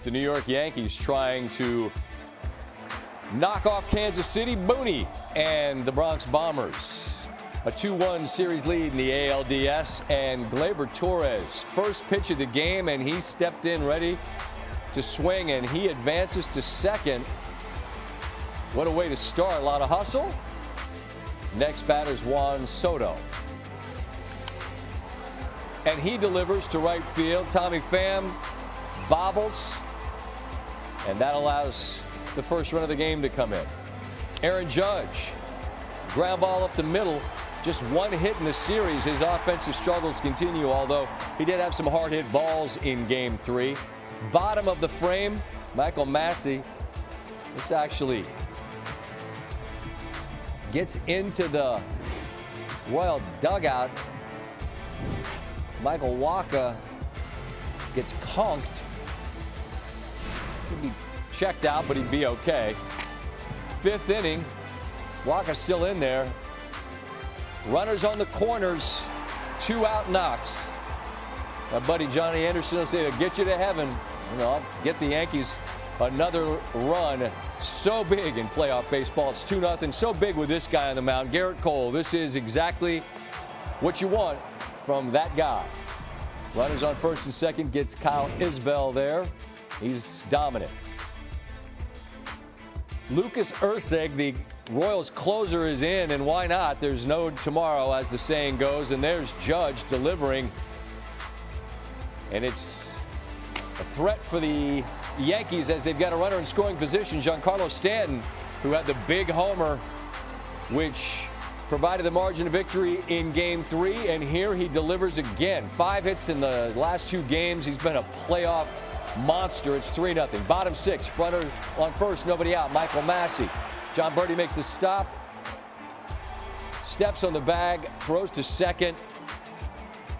It's the New York Yankees trying to knock off Kansas City, Booney, and the Bronx Bombers. A 2-1 series lead in the ALDS, and Gleyber Torres, first pitch of the game, and he stepped in ready to swing, and he advances to second. What a way to start. A lot of hustle. Next batter's Juan Soto. And he delivers to right field. Tommy Pham bobbles, and that allows the first run of the game to come in. Aaron Judge, ground ball up the middle. Just one hit in the series. His offensive struggles continue, although he did have some hard hit balls in game 3. Bottom of the frame, Michael Massey. This actually gets into the Royal dugout. Michael Wacha gets conked. He'd be checked out, but he'd be okay. 5th inning, Wacha's still in there. Runners on the corners, 2 out knocks. My buddy Johnny Anderson will say, to get you to heaven, I'll get the Yankees another run. So big in playoff baseball. It's 2-0. So big with this guy on the mound, Gerrit Cole. This is exactly what you want from that guy. Runners on first and second, gets Kyle Isbell there. He's dominant. Lucas Erceg, the Royals closer, is in, and why not? There's no tomorrow, as the saying goes, and there's Judge delivering. And it's a threat for the Yankees as they've got a runner in scoring position. Giancarlo Stanton, who had the big homer, which provided the margin of victory in game 3, and here he delivers again. 5 hits in the last 2 games. He's been a playoff monster. It's 3-0. Bottom 6, runner on first, nobody out. Michael Massey. John Birdie makes the stop. Steps on the bag, throws to second.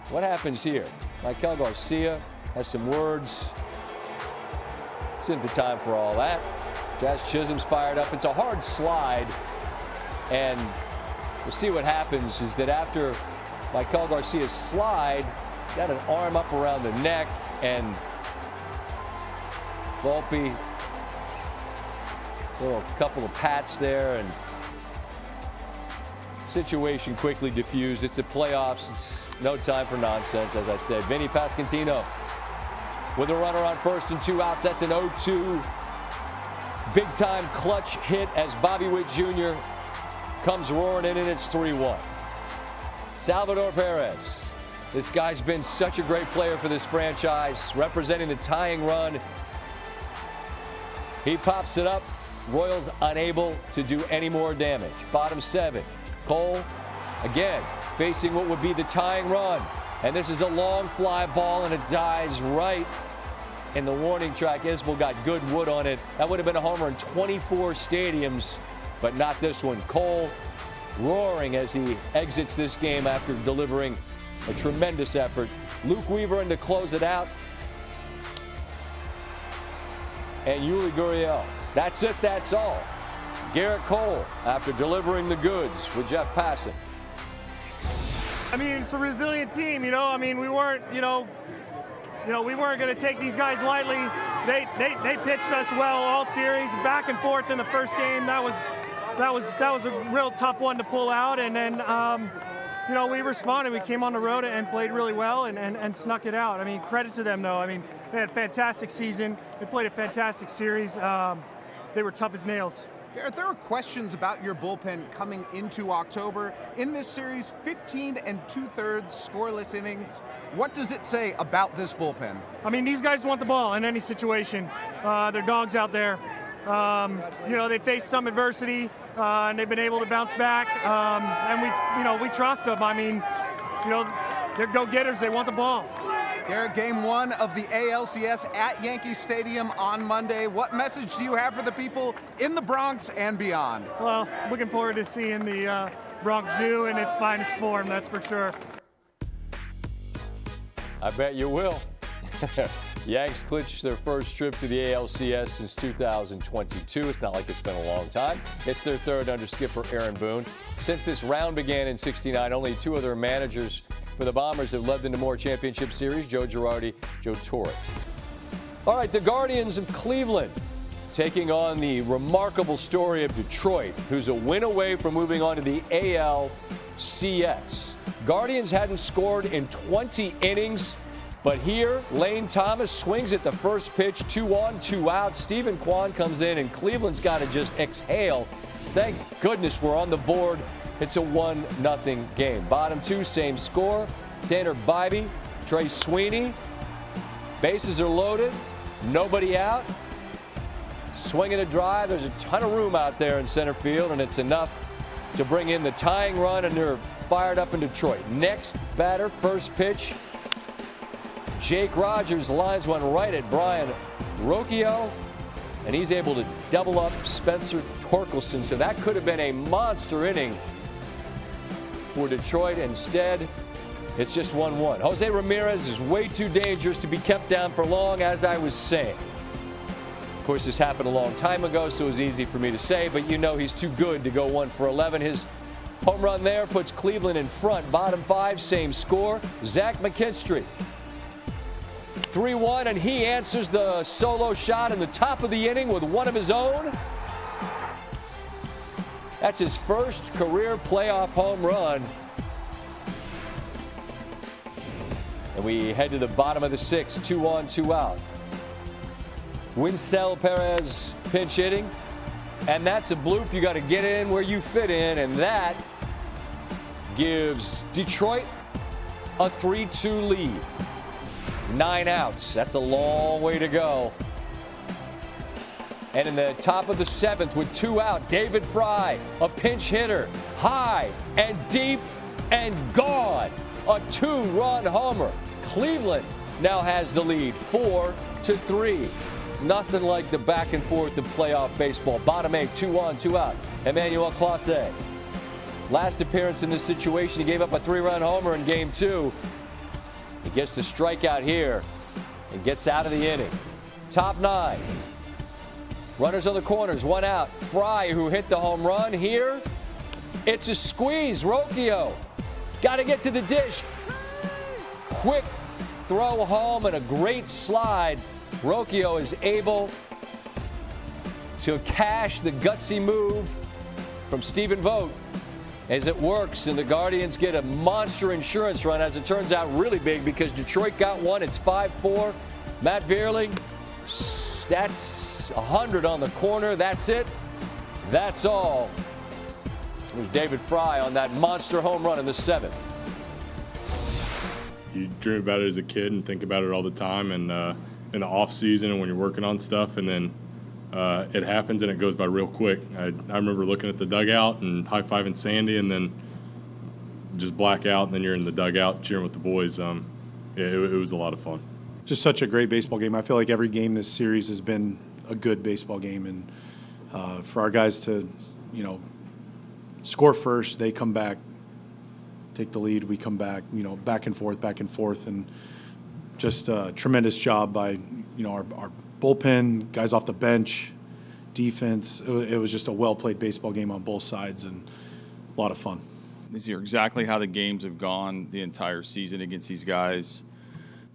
What happens here? Maikel Garcia has some words. Isn't the time for all that. Jazz Chisholm's fired up. It's a hard slide, and we'll see what happens is that after Maikel Garcia's slide, got an arm up around the neck, and Volpe, little couple of pats there, and situation quickly diffused. It's the playoffs. It's no time for nonsense, as I said. Vinny Pasquantino with a runner on first and 2 outs. That's an 0-2 big-time clutch hit as Bobby Witt Jr. comes roaring in, and it's 3-1. Salvador Perez. This guy's been such a great player for this franchise, representing the tying run. He pops it up. Royals unable to do any more damage. Bottom 7. Cole, again, facing what would be the tying run. And this is a long fly ball, and it dies right in the warning track. Isbell got good wood on it. That would have been a homer in 24 stadiums, but not this one. Cole roaring as he exits this game after delivering a tremendous effort. Luke Weaver in to close it out. And Yuli Gurriel. That's it, that's all. Gerrit Cole after delivering the goods with Jeff Passan. I mean, it's a resilient team, we weren't, we weren't going to take these guys lightly. They pitched us well all series, back and forth in the first game. That was a real tough one to pull out, and then we responded. We came on the road and played really well and snuck it out. I mean, credit to them, though. I mean, they had a fantastic season. They played a fantastic series. They were tough as nails. Gerrit, there are questions about your bullpen coming into October. In this series, 15 2/3 scoreless innings. What does it say about this bullpen? I mean, these guys want the ball in any situation. They're dogs out there. They faced some adversity, and they've been able to bounce back. And we trust them. I mean, they're go-getters. They want the ball. Gerrit, game 1 of the ALCS at Yankee Stadium on Monday. What message do you have for the people in the Bronx and beyond? Well, looking forward to seeing the Bronx Zoo in its finest form, that's for sure. I bet you will. Yanks clinched their first trip to the ALCS since 2022. It's not like it's been a long time. It's their 3rd under skipper Aaron Boone. Since this round began in '69, only 2 other managers for the Bombers have led them to more championship series, Joe Girardi, Joe Torre. All right, the Guardians of Cleveland taking on the remarkable story of Detroit, who's a win away from moving on to the ALCS. Guardians hadn't scored in 20 innings, but here, Lane Thomas swings at the first pitch, 2 on, 2 out. Stephen Kwan comes in, and Cleveland's got to just exhale. Thank goodness we're on the board. It's a 1-0 game. Bottom 2, same score. Tanner Bybee, Trey Sweeney. Bases are loaded. Nobody out. Swinging a drive. There's a ton of room out there in center field, and it's enough to bring in the tying run, and they're fired up in Detroit. Next batter, first pitch. Jake Rogers lines one right at Brian Rocchio, and he's able to double up Spencer Torkelson. So that could have been a monster inning for Detroit. Instead, it's just 1-1. Jose Ramirez is way too dangerous to be kept down for long, as I was saying. Of course, this happened a long time ago, so it was easy for me to say, but you know he's too good to go 1 for 11. His home run there puts Cleveland in front. Bottom 5, same score. Zach McKinstry, 3-1, and he answers the solo shot in the top of the inning with one of his own. That's his first career playoff home run. And we head to the bottom of the 6th, 2 on, 2 out. Winsel Perez pinch hitting, and that's a bloop. You got to get in where you fit in, and that gives Detroit a 3-2 lead. 9 outs. That's a long way to go. And in the top of the 7th with 2 out, David Fry, a pinch hitter, high and deep and gone. A 2-run homer. Cleveland now has the lead, 4-3. Nothing like the back and forth of playoff baseball. Bottom 8, 2 on, 2 out. Emmanuel Clase. Last appearance in this situation, he gave up a 3-run homer in game 2. He gets the strikeout here and gets out of the inning. Top 9. Runners on the corners, 1 out. Fry, who hit the home run here. It's a squeeze. Rocchio got to get to the dish. Quick throw home and a great slide. Rocchio is able to cash the gutsy move from Stephen Vogt as it works, and the Guardians get a monster insurance run, as it turns out really big, because Detroit got one. It's 5-4. Matt Vierling, that's 100 on the corner. That's it. That's all. There's David Fry on that monster home run in the 7th. You dream about it as a kid and think about it all the time, and in the off season and when you're working on stuff, and then it happens and it goes by real quick. I remember looking at the dugout and high-fiving Sandy, and then just black out, and then you're in the dugout cheering with the boys. It was a lot of fun. Just such a great baseball game. I feel like every game this series has been a good baseball game, and for our guys to, score first, they come back, take the lead, we come back, back and forth, and just a tremendous job by, our bullpen, guys off the bench, defense. It was just a well-played baseball game on both sides, and a lot of fun. These are exactly how the games have gone the entire season against these guys.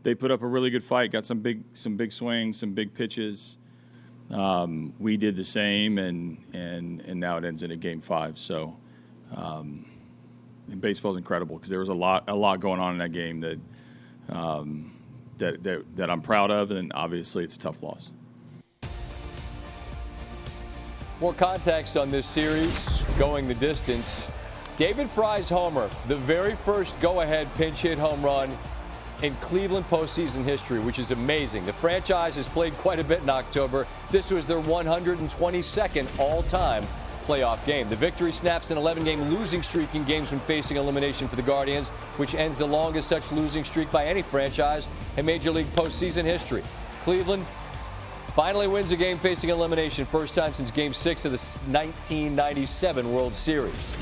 They put up a really good fight, got some big swings, some big pitches. We did the same, and now it ends in a game 5. So, and baseball's incredible because there was a lot going on in that game that I'm proud of, and obviously it's a tough loss. More context on this series, going the distance. David Fry's homer, the very first go-ahead pinch hit home run in Cleveland postseason history, which is amazing. The franchise has played quite a bit in October. This was their 122nd all-time playoff game. The victory snaps an 11-game losing streak in games when facing elimination for the Guardians, which ends the longest such losing streak by any franchise in Major League postseason history. Cleveland finally wins a game facing elimination, first time since Game 6 of the 1997 World Series.